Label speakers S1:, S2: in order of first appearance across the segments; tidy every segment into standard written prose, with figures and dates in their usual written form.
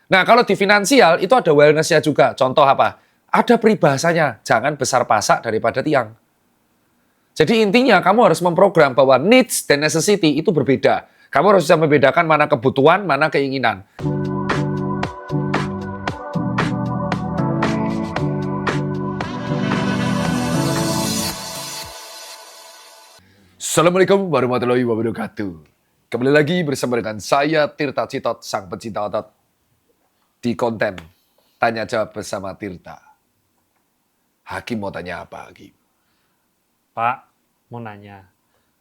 S1: Nah, kalau di finansial itu ada wellness-nya juga. Contoh apa? Ada peribahasanya, jangan besar pasak daripada tiang. Jadi intinya kamu harus memprogram bahwa needs dan necessity itu berbeda. Kamu harus bisa membedakan mana kebutuhan, mana keinginan. Assalamualaikum warahmatullahi wabarakatuh. Kembali lagi bersama dengan saya Tirta Citot, sang pecinta otot, di konten Tanya Jawab bersama Tirta. Hakim mau tanya apa, Hakim?
S2: Pak, mau nanya.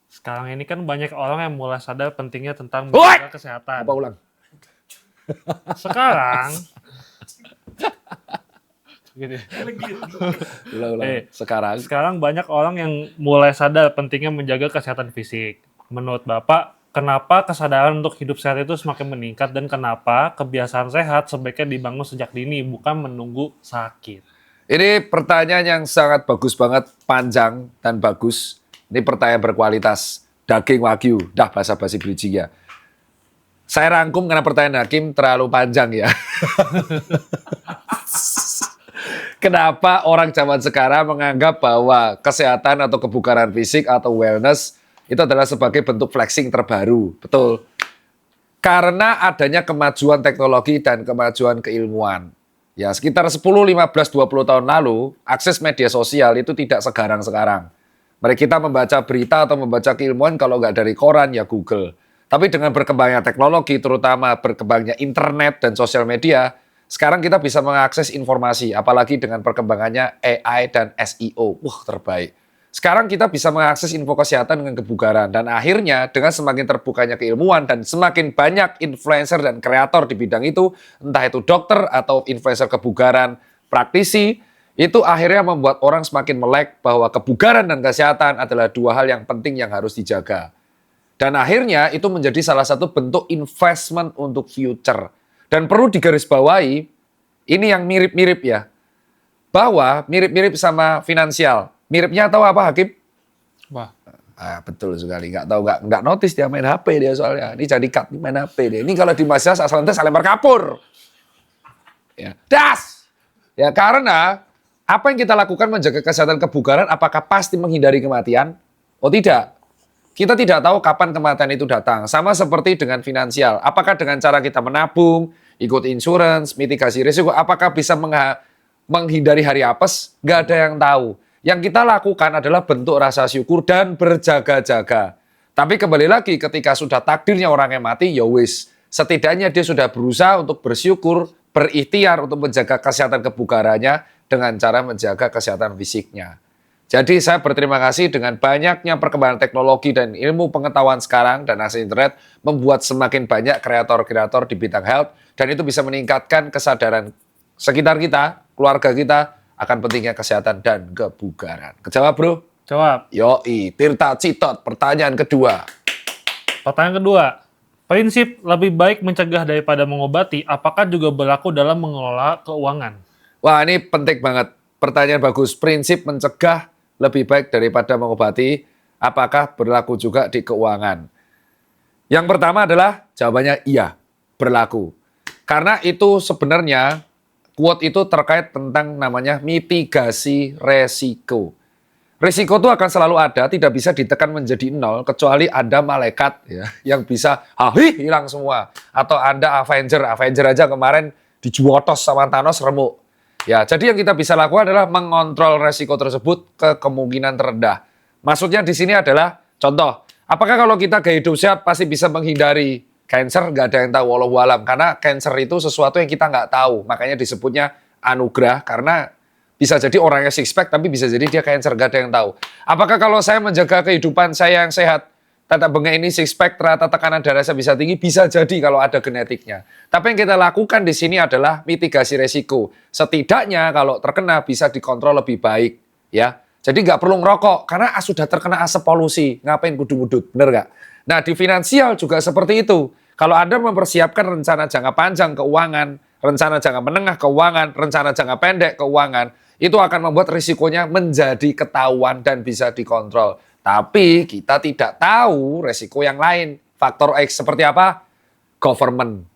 S2: Sekarang ini kan banyak orang yang mulai sadar pentingnya tentang menjaga kesehatan.
S1: Apa ulang?
S2: Sekarang, gitu.
S1: Ulang.
S2: Sekarang banyak orang yang mulai sadar pentingnya menjaga kesehatan fisik. Menurut Bapak, kenapa kesadaran untuk hidup sehat itu semakin meningkat dan kenapa kebiasaan sehat sebaiknya dibangun sejak dini, bukan menunggu sakit?
S1: Ini pertanyaan yang sangat bagus banget, panjang dan bagus. Ini pertanyaan berkualitas, daging wagyu, dah basa-basi bridging ya. Saya rangkum karena pertanyaan Hakim terlalu panjang ya. Kenapa orang zaman sekarang menganggap bahwa kesehatan atau kebugaran fisik atau wellness itu adalah sebagai bentuk flexing terbaru? Betul. Karena adanya kemajuan teknologi dan kemajuan keilmuan. Ya, sekitar 10, 15, 20 tahun lalu, akses media sosial itu tidak segarang sekarang. Mari kita membaca berita atau membaca keilmuan kalau nggak dari koran ya Google. Tapi dengan berkembangnya teknologi, terutama berkembangnya internet dan sosial media, sekarang kita bisa mengakses informasi, apalagi dengan perkembangannya AI dan SEO. Wah, terbaik. Sekarang kita bisa mengakses info kesehatan dengan kebugaran. Dan akhirnya dengan semakin terbukanya keilmuan dan semakin banyak influencer dan kreator di bidang itu, entah itu dokter atau influencer kebugaran, praktisi, itu akhirnya membuat orang semakin melek bahwa kebugaran dan kesehatan adalah dua hal yang penting yang harus dijaga. Dan akhirnya itu menjadi salah satu bentuk investment untuk future. Dan perlu digarisbawahi, ini yang mirip-mirip ya, bahwa mirip-mirip sama finansial. Miripnya tahu apa, Hakim?
S2: Wah,
S1: Betul sekali. Nggak tahu, nggak notice dia main HP dia soalnya. Ini jadi cut, main HP dia. Ini kalau di Mas Yas asal tes lempar kapur. Ya. Das! Ya, karena apa yang kita lakukan menjaga kesehatan kebugaran, apakah pasti menghindari kematian? Oh tidak. Kita tidak tahu kapan kematian itu datang. Sama seperti dengan finansial. Apakah dengan cara kita menabung, ikut insurance, mitigasi risiko, apakah bisa menghindari hari apes? Nggak ada yang tahu. Yang kita lakukan adalah bentuk rasa syukur dan berjaga-jaga. Tapi kembali lagi ketika sudah takdirnya orang yang mati, ya wis. Setidaknya dia sudah berusaha untuk bersyukur, berikhtiar untuk menjaga kesehatan kebugarannya dengan cara menjaga kesehatan fisiknya. Jadi saya berterima kasih dengan banyaknya perkembangan teknologi dan ilmu pengetahuan sekarang dan akses internet membuat semakin banyak kreator-kreator di bidang health dan itu bisa meningkatkan kesadaran sekitar kita, keluarga kita akan pentingnya kesehatan dan kebugaran. Kejawab bro?
S2: jawab.
S1: Yoi, Tirta Citot, pertanyaan kedua.
S2: Pertanyaan kedua, prinsip lebih baik mencegah daripada mengobati, apakah juga berlaku dalam mengelola keuangan?
S1: Wah ini penting banget, pertanyaan bagus. Prinsip mencegah lebih baik daripada mengobati, apakah berlaku juga di keuangan? Yang pertama adalah jawabannya iya, berlaku. Karena itu sebenarnya quote itu terkait tentang namanya mitigasi resiko. Risiko itu akan selalu ada, tidak bisa ditekan menjadi nol, kecuali Anda malaikat ya, yang bisa hilang semua. Atau Anda Avenger aja kemarin dijuotos sama Thanos remuk. Ya, jadi yang kita bisa lakukan adalah mengontrol resiko tersebut ke kemungkinan terendah. Maksudnya di sini adalah contoh, apakah kalau kita gaya hidup sehat pasti bisa menghindari cancer? Nggak ada yang tahu, wallahu alam. Karena cancer itu sesuatu yang kita nggak tahu. Makanya disebutnya anugerah, karena bisa jadi orangnya six pack, tapi bisa jadi dia cancer, nggak ada yang tahu. Apakah kalau saya menjaga kehidupan saya yang sehat, tata bengek ini six pack, ternyata tekanan darah saya bisa tinggi? Bisa jadi kalau ada genetiknya. Tapi yang kita lakukan di sini adalah mitigasi resiko. Setidaknya kalau terkena bisa dikontrol lebih baik. Ya. Jadi nggak perlu ngerokok, karena sudah terkena asap polusi. Ngapain kudu-mudut, bener nggak? Nah di finansial juga seperti itu. Kalau Anda mempersiapkan rencana jangka panjang keuangan, rencana jangka menengah keuangan, rencana jangka pendek keuangan, itu akan membuat risikonya menjadi ketahuan dan bisa dikontrol. Tapi kita tidak tahu risiko yang lain. Faktor X seperti apa? Government.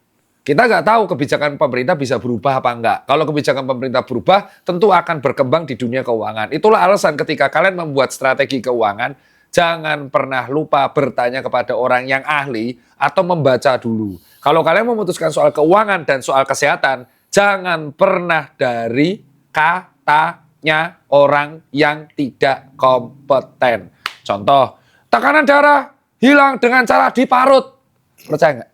S1: Kita nggak tahu kebijakan pemerintah bisa berubah apa enggak. Kalau kebijakan pemerintah berubah, tentu akan berkembang di dunia keuangan. Itulah alasan ketika kalian membuat strategi keuangan, jangan pernah lupa bertanya kepada orang yang ahli atau membaca dulu. Kalau kalian memutuskan soal keuangan dan soal kesehatan, jangan pernah dari katanya orang yang tidak kompeten. Contoh, tekanan darah hilang dengan cara diparut. Percaya nggak?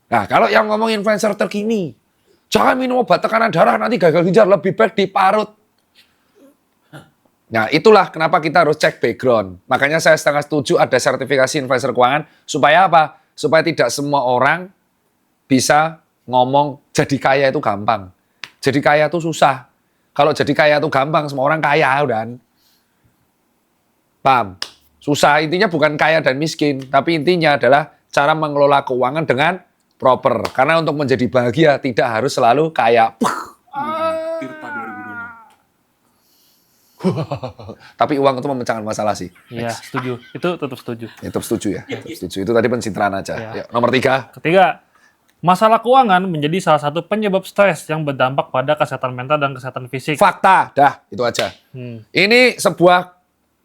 S1: Nah, kalau yang ngomong influencer terkini, jangan minum obat tekanan darah nanti gagal ginjal, lebih baik diparut. Nah, itulah kenapa kita harus cek background. Makanya saya setengah setuju ada sertifikasi influencer keuangan. Supaya apa? Supaya tidak semua orang bisa ngomong jadi kaya itu gampang. Jadi kaya itu susah. Kalau jadi kaya itu gampang, semua orang kaya udah. Paham? Susah, intinya bukan kaya dan miskin. Tapi intinya adalah cara mengelola keuangan dengan proper. Karena untuk menjadi bahagia tidak harus selalu kaya.
S3: Tirta 2026.
S1: Tapi uang itu memecahkan masalah sih.
S2: Iya, setuju. Itu tetap setuju.
S1: Tetap setuju ya. Tetap setuju. Itu tadi pencitraan aja.
S2: Ya.
S1: Yuk, nomor 3.
S2: Ketiga, masalah keuangan menjadi salah satu penyebab stres yang berdampak pada kesehatan mental dan kesehatan fisik.
S1: Fakta. Dah, itu aja. Ini sebuah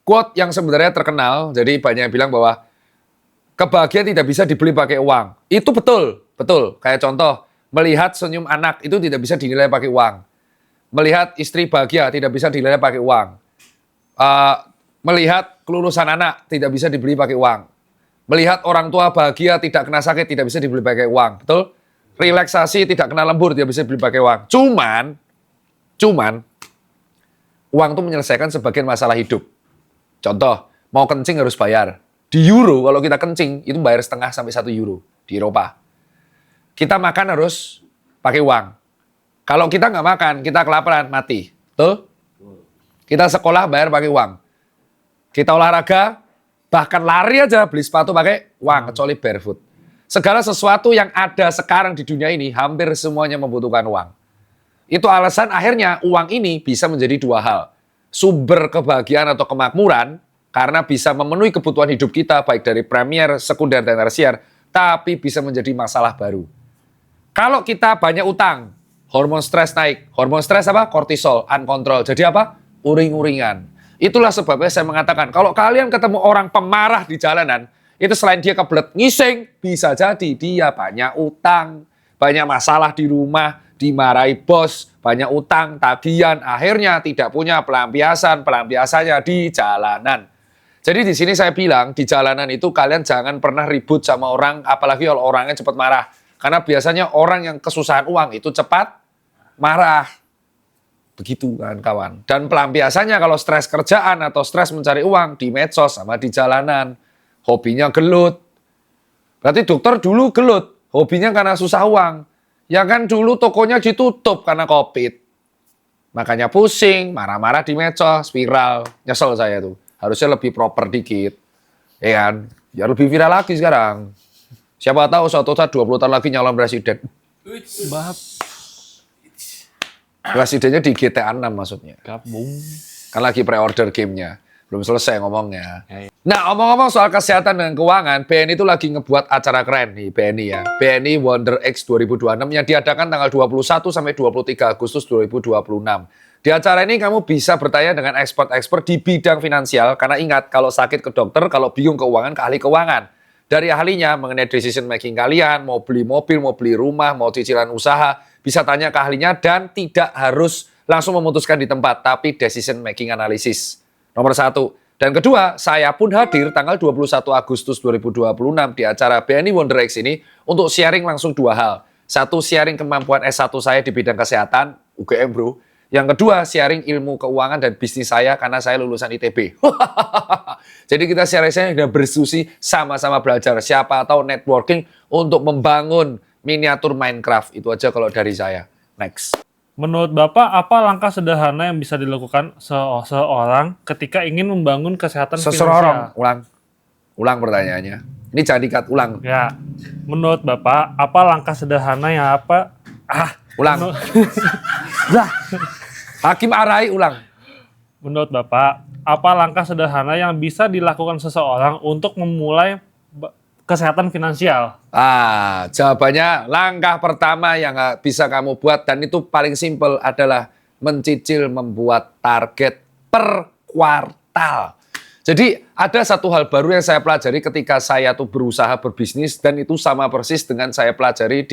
S1: quote yang sebenarnya terkenal. Jadi banyak yang bilang bahwa kebahagiaan tidak bisa dibeli pakai uang. Itu betul. Betul. Kayak contoh, melihat senyum anak itu tidak bisa dinilai pakai uang. Melihat istri bahagia tidak bisa dinilai pakai uang. Melihat kelulusan anak tidak bisa dibeli pakai uang. Melihat orang tua bahagia tidak kena sakit tidak bisa dibeli pakai uang. Betul? Relaksasi tidak kena lembur tidak bisa dibeli pakai uang. Cuman uang itu menyelesaikan sebagian masalah hidup. Contoh, mau kencing harus bayar. Di euro kalau kita kencing itu bayar setengah sampai 1 euro di Eropa. Kita makan harus pakai uang. Kalau kita nggak makan, kita kelaparan, mati. Tuh. Kita sekolah bayar pakai uang. Kita olahraga, bahkan lari aja beli sepatu pakai uang, kecuali barefoot. Segala sesuatu yang ada sekarang di dunia ini hampir semuanya membutuhkan uang. Itu alasan akhirnya uang ini bisa menjadi 2 hal. Sumber kebahagiaan atau kemakmuran, karena bisa memenuhi kebutuhan hidup kita, baik dari premier, sekunder, dan tersier, tapi bisa menjadi masalah baru. Kalau kita banyak utang, hormon stres naik. Hormon stres apa? Kortisol, uncontrol. Jadi apa? Uring-uringan. Itulah sebabnya saya mengatakan, kalau kalian ketemu orang pemarah di jalanan, itu selain dia kebelet ngising, bisa jadi dia banyak utang, banyak masalah di rumah, dimarahi bos, banyak utang, tagihan, akhirnya tidak punya pelampiasan, pelampiasannya di jalanan. Jadi di sini saya bilang, di jalanan itu kalian jangan pernah ribut sama orang, apalagi kalau orangnya cepat marah. Karena biasanya orang yang kesusahan uang itu cepat marah. Begitu kan kawan. Dan pelampiasannya kalau stres kerjaan atau stres mencari uang di medsos sama di jalanan. Hobinya gelut. Berarti dokter dulu gelut. Hobinya karena susah uang. Ya kan dulu tokonya ditutup karena COVID. Makanya pusing, marah-marah di medsos, viral. Nyesel saya tuh. Harusnya lebih proper dikit. Ya kan? Ya lebih viral lagi sekarang. Siapa tahu suatu saat 20 tahun lagi nyalon presiden.
S2: Bab.
S1: Presidennya di GTA 6 maksudnya.
S2: Gabung.
S1: Kan lagi pre-order gamenya. Belum selesai ngomongnya. Nah, omong-omong soal kesehatan dan keuangan, BNI itu lagi ngebuat acara keren nih, BNI ya. BNI Wonder X 2026 yang diadakan tanggal 21 sampai 23 Agustus 2026. Di acara ini kamu bisa bertanya dengan expert-expert di bidang finansial, karena ingat, kalau sakit ke dokter, kalau bingung keuangan, ke ahli keuangan. Dari ahlinya mengenai decision making kalian, mau beli mobil, mau beli rumah, mau cicilan usaha, bisa tanya ke ahlinya dan tidak harus langsung memutuskan di tempat, tapi decision making analysis. Nomor 1. Dan kedua, saya pun hadir tanggal 21 Agustus 2026 di acara BNI Wonder X ini untuk sharing langsung 2 hal. 1, sharing kemampuan S1 saya di bidang kesehatan, UGM bro. Yang kedua, sharing ilmu keuangan dan bisnis saya karena saya lulusan ITB. Jadi kita sharing-sharing dan berdiskusi sama-sama belajar. Siapa tahu networking untuk membangun miniatur Minecraft. Itu aja kalau dari saya. Next.
S2: Menurut Bapak, apa langkah sederhana yang bisa dilakukan seorang ketika ingin membangun kesehatan
S1: Seseorang.
S2: finansial?
S1: Ulang pertanyaannya. Ini jangan dikat, ulang.
S2: Ya, menurut Bapak, apa langkah sederhana yang apa?
S1: Ulang. Lah. Hakim Arai, ulang.
S2: Menurut Bapak, apa langkah sederhana yang bisa dilakukan seseorang untuk memulai kesehatan finansial?
S1: Jawabannya langkah pertama yang bisa kamu buat dan itu paling simpel adalah mencicil membuat target per kuartal. Jadi ada satu hal baru yang saya pelajari ketika saya tuh berusaha berbisnis dan itu sama persis dengan saya pelajari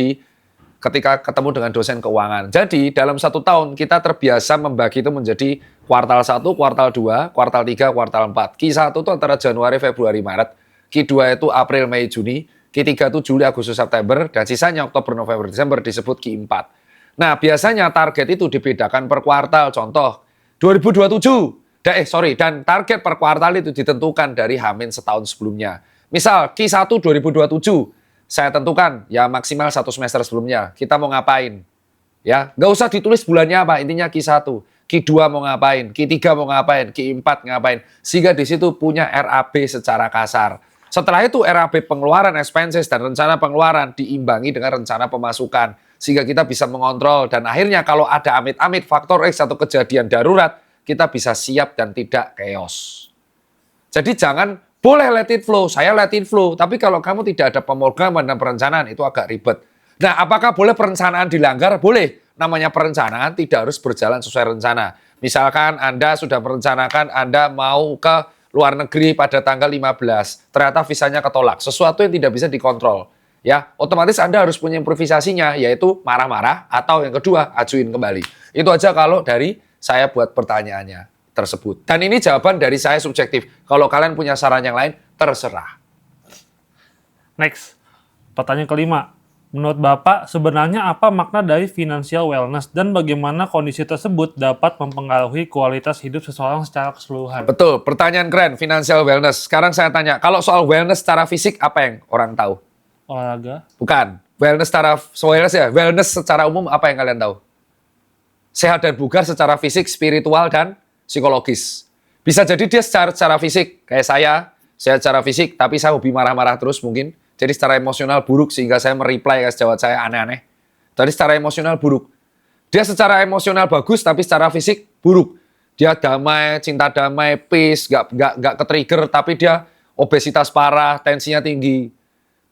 S1: ketika ketemu dengan dosen keuangan. Jadi dalam 1 tahun kita terbiasa membagi itu menjadi kuartal 1, kuartal 2, kuartal 3, kuartal 4. Q1 itu antara Januari, Februari, Maret. Q2 itu April, Mei, Juni. Q3 itu Juli, Agustus, September. Dan sisanya Oktober, November, Desember disebut Q4. Nah biasanya target itu dibedakan per kuartal. Contoh 2027. Dan target per kuartal itu ditentukan dari H- setahun sebelumnya. Misal Q1 2027. Saya tentukan ya maksimal 1 semester sebelumnya. Kita mau ngapain? Ya, nggak usah ditulis bulannya apa, intinya Q1. Q2 mau ngapain? Q3 mau ngapain? Q4 ngapain? Sehingga di situ punya RAB secara kasar. Setelah itu RAB pengeluaran, expenses, dan rencana pengeluaran diimbangi dengan rencana pemasukan. Sehingga kita bisa mengontrol. Dan akhirnya kalau ada amit-amit faktor X atau kejadian darurat, kita bisa siap dan tidak chaos. Jadi jangan boleh let it flow, saya let it flow. Tapi kalau kamu tidak ada pemrograman dan perencanaan, itu agak ribet. Nah, apakah boleh perencanaan dilanggar? Boleh. Namanya perencanaan tidak harus berjalan sesuai rencana. Misalkan Anda sudah merencanakan Anda mau ke luar negeri pada tanggal 15. Ternyata visanya ketolak. Sesuatu yang tidak bisa dikontrol. Ya, otomatis Anda harus punya improvisasinya, yaitu marah-marah atau yang kedua, ajuin kembali. Itu aja kalau dari saya buat pertanyaannya tersebut. Dan ini jawaban dari saya subjektif. Kalau kalian punya saran yang lain, terserah.
S2: Next, pertanyaan kelima. Menurut Bapak, sebenarnya apa makna dari financial wellness dan bagaimana kondisi tersebut dapat mempengaruhi kualitas hidup seseorang secara keseluruhan?
S1: Betul, pertanyaan keren, financial wellness. Sekarang saya tanya, kalau soal wellness secara fisik, apa yang orang tahu?
S2: Olahraga?
S1: Bukan. Wellness secara umum, apa yang kalian tahu? Sehat dan bugar secara fisik, spiritual, dan psikologis. Bisa jadi dia secara fisik, kayak saya secara fisik, tapi saya hobi marah-marah terus mungkin. Jadi secara emosional buruk, sehingga saya mereply ke sejawat saya aneh-aneh. Tadi secara emosional buruk. Dia secara emosional bagus, tapi secara fisik buruk. Dia damai, cinta damai, peace, gak ke-trigger, tapi dia obesitas parah, tensinya tinggi.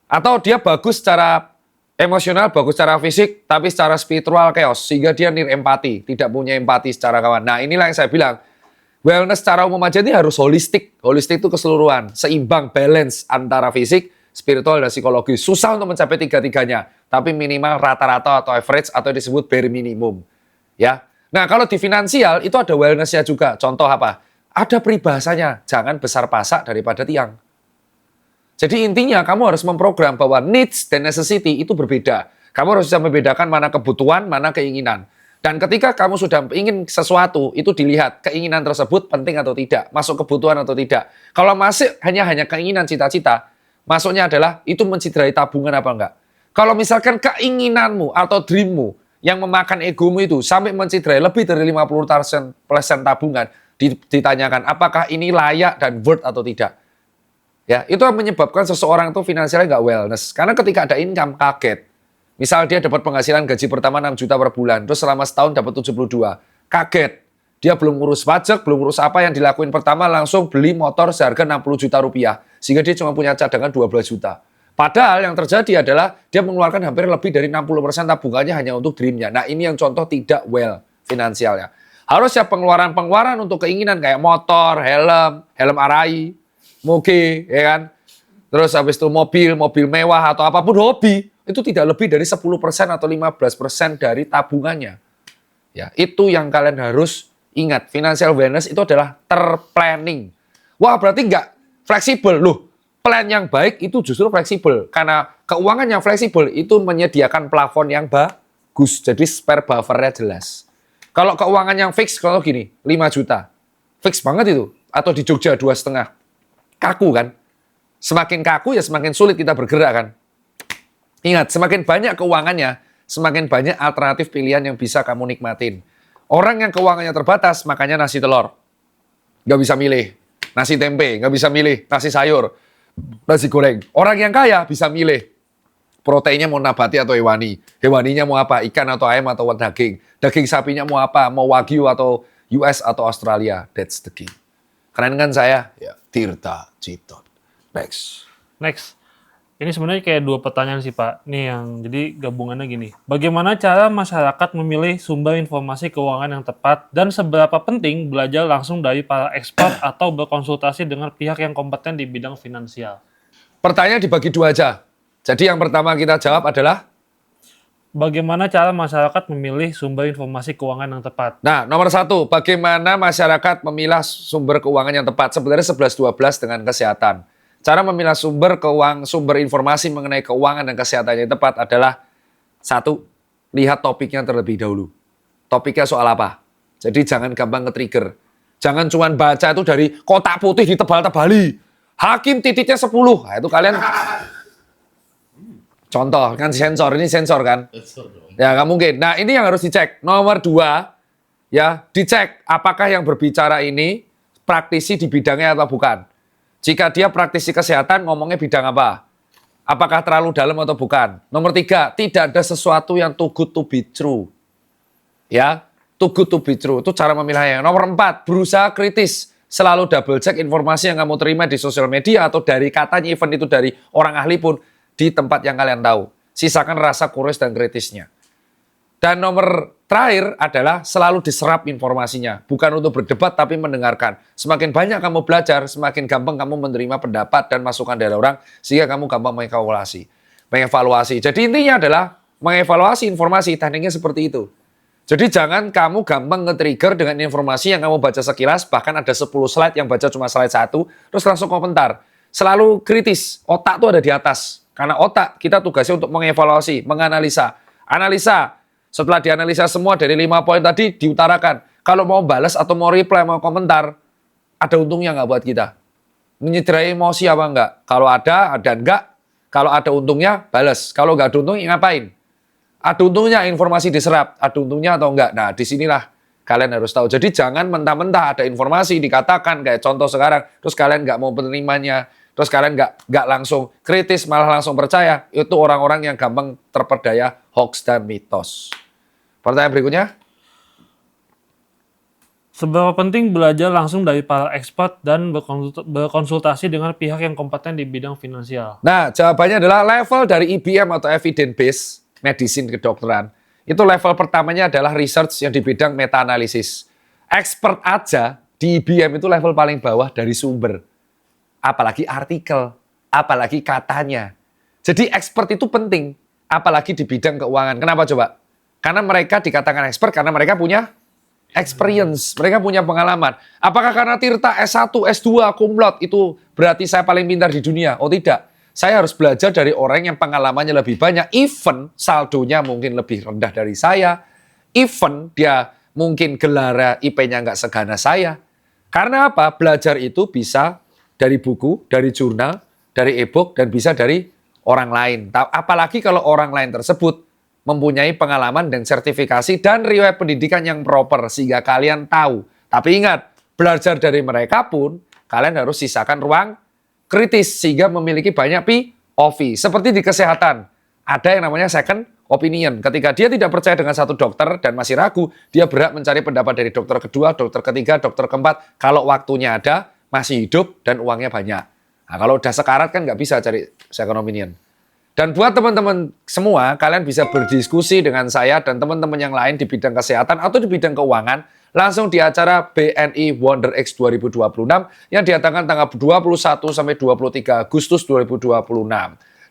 S1: Atau dia bagus secara emosional, bagus secara fisik, tapi secara spiritual chaos, sehingga dia empati, tidak punya empati secara kawan. Nah inilah yang saya bilang, wellness secara umum aja ini harus holistik. Holistik itu keseluruhan, seimbang, balance antara fisik, spiritual, dan psikologis. Susah untuk mencapai tiga-tiganya, tapi minimal rata-rata atau average atau disebut bare minimum. Ya. Nah kalau di finansial itu ada wellness-nya juga. Contoh apa? Ada peribahasanya, jangan besar pasak daripada tiang. Jadi intinya kamu harus memprogram bahwa needs dan necessity itu berbeda. Kamu harus bisa membedakan mana kebutuhan, mana keinginan. Dan ketika kamu sudah ingin sesuatu, itu dilihat keinginan tersebut penting atau tidak, masuk kebutuhan atau tidak. Kalau masih hanya keinginan cita-cita, masuknya adalah itu menciderai tabungan apa enggak. Kalau misalkan keinginanmu atau dreammu yang memakan egomu itu sampai menciderai lebih dari 50% tabungan, ditanyakan apakah ini layak dan worth atau tidak. Ya, itu yang menyebabkan seseorang itu finansialnya nggak wellness. Karena ketika ada income kaget. Misal dia dapat penghasilan gaji pertama 6 juta per bulan, terus selama setahun dapat 72. Kaget. Dia belum ngurus pajak, belum ngurus apa yang dilakuin pertama, langsung beli motor seharga 60 juta rupiah. Sehingga dia cuma punya cadangan 12 juta. Padahal yang terjadi adalah dia mengeluarkan hampir lebih dari 60% tabungannya hanya untuk dreamnya. Nah ini yang contoh tidak well finansialnya. Harusnya pengeluaran-pengeluaran untuk keinginan kayak motor, helm arai, moge, ya kan? Terus habis itu mobil mewah atau apapun hobi, itu tidak lebih dari 10% atau 15% dari tabungannya. Ya, itu yang kalian harus ingat. Financial wellness itu adalah terplanning. Wah, berarti nggak fleksibel. Loh, plan yang baik itu justru fleksibel. Karena keuangan yang fleksibel itu menyediakan plafon yang bagus. Jadi spare buffer-nya jelas. Kalau keuangan yang fix, kalau gini, 5 juta. Fix banget itu. Atau di Jogja 2,5. Kaku kan? Semakin kaku ya semakin sulit kita bergerak kan? Ingat, semakin banyak keuangannya, semakin banyak alternatif pilihan yang bisa kamu nikmatin. Orang yang keuangannya terbatas, makanya nasi telur. Nggak bisa milih. Nasi tempe, nggak bisa milih. Nasi sayur, nasi goreng. Orang yang kaya bisa milih. Proteinnya mau nabati atau hewani. Hewaninya mau apa? Ikan atau ayam atau daging. Daging sapinya mau apa? Mau Wagyu atau US atau Australia. That's the key. Keren kan saya? Ya, Tirta Cipton. Next.
S2: Ini sebenarnya kayak dua pertanyaan sih Pak. Nih yang jadi gabungannya gini. Bagaimana cara masyarakat memilih sumber informasi keuangan yang tepat dan seberapa penting belajar langsung dari para expert atau berkonsultasi dengan pihak yang kompeten di bidang finansial?
S1: Pertanyaan dibagi dua aja. Jadi yang pertama kita jawab adalah,
S2: Bagaimana cara masyarakat memilih sumber informasi keuangan yang tepat?
S1: nah nomor satu, bagaimana masyarakat memilah sumber keuangan yang tepat? Sebenarnya 11-12 dengan kesehatan. Cara memilah sumber informasi mengenai keuangan dan kesehatan yang tepat adalah, satu, lihat topiknya terlebih dahulu. Topiknya soal apa? Jadi jangan gampang nge-trigger. Jangan cuma baca itu dari kotak putih ditebal-tebali. Hakim titiknya 10. Nah, itu kalian contoh, kan sensor, ini sensor kan? Ya, nggak mungkin. Nah, ini yang harus dicek. Nomor 2, ya, dicek apakah yang berbicara ini praktisi di bidangnya atau bukan. Jika dia praktisi kesehatan, ngomongnya bidang apa? Apakah terlalu dalam atau bukan? Nomor 3, tidak ada sesuatu yang too good to be true. Ya, too good to be true. Itu cara memilihnya. Nomor 4, berusaha kritis. Selalu double check informasi yang kamu terima di sosial media atau dari katanya, event itu dari orang ahli pun, di tempat yang kalian tahu. Sisakan rasa curious dan kritisnya. Dan nomor terakhir adalah selalu diserap informasinya. Bukan untuk berdebat tapi mendengarkan. Semakin banyak kamu belajar, semakin gampang kamu menerima pendapat dan masukan dari orang, sehingga kamu gampang mengevaluasi. Jadi intinya adalah mengevaluasi informasi, tekniknya seperti itu. Jadi jangan kamu gampang nge-trigger dengan informasi yang kamu baca sekilas, bahkan ada 10 slide yang baca cuma slide 1, terus langsung komentar. Selalu kritis, otak tuh ada di atas. Karena otak kita tugasnya untuk mengevaluasi, menganalisa. Analisa, setelah dianalisa semua dari 5 poin tadi diutarakan. Kalau mau balas atau mau reply, mau komentar, ada untungnya nggak buat kita? Menyederai emosi apa enggak? Kalau ada enggak. Kalau ada untungnya, balas. Kalau nggak ada untungnya, ngapain? Ada untungnya informasi diserap, ada untungnya atau enggak. Nah, disinilah kalian harus tahu. Jadi jangan mentah-mentah ada informasi dikatakan kayak contoh sekarang, terus kalian nggak mau menerimanya, terus kalian nggak langsung kritis, malah langsung percaya. Itu orang-orang yang gampang terperdaya hoax dan mitos. Pertanyaan berikutnya.
S2: Seberapa penting belajar langsung dari para expert dan berkonsultasi dengan pihak yang kompeten di bidang finansial?
S1: Nah, jawabannya adalah level dari EBM atau Evidence Based Medicine kedokteran. Itu level pertamanya adalah research yang di bidang meta-analisis. Expert aja di IBM itu level paling bawah dari sumber. Apalagi artikel, apalagi katanya. Jadi expert itu penting, apalagi di bidang keuangan. Kenapa coba? Karena mereka dikatakan expert karena mereka punya experience, mereka punya pengalaman. Apakah karena Tirta S1, S2, cum laude itu berarti saya paling pintar di dunia? Oh tidak. Saya harus belajar dari orang yang pengalamannya lebih banyak, even saldonya mungkin lebih rendah dari saya, even dia mungkin gelar IP-nya nggak seganas saya. Karena apa? Belajar itu bisa dari buku, dari jurnal, dari e-book, dan bisa dari orang lain. Apalagi kalau orang lain tersebut mempunyai pengalaman dan sertifikasi dan riwayat pendidikan yang proper, sehingga kalian tahu. Tapi ingat, belajar dari mereka pun, kalian harus sisakan ruang kritis sehingga memiliki banyak POV. Seperti di kesehatan, ada yang namanya second opinion. Ketika dia tidak percaya dengan satu dokter dan masih ragu, dia berhak mencari pendapat dari dokter kedua, dokter ketiga, dokter keempat. Kalau waktunya ada, masih hidup dan uangnya banyak. Nah, kalau udah sekarat kan nggak bisa cari second opinion. Dan buat teman-teman semua, kalian bisa berdiskusi dengan saya dan teman-teman yang lain di bidang kesehatan atau di bidang keuangan langsung di acara BNI Wonder X 2026 yang diadakan tanggal 21 sampai 23 Agustus 2026.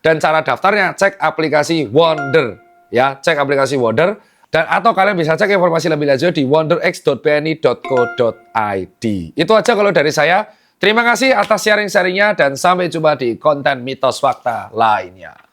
S1: Dan cara daftarnya cek aplikasi Wonder, ya, cek aplikasi Wonder, dan atau kalian bisa cek informasi lebih lanjut di wonderx.bni.co.id. Itu aja kalau dari saya. Terima kasih atas sharing-sharingnya dan sampai jumpa di konten mitos fakta lainnya.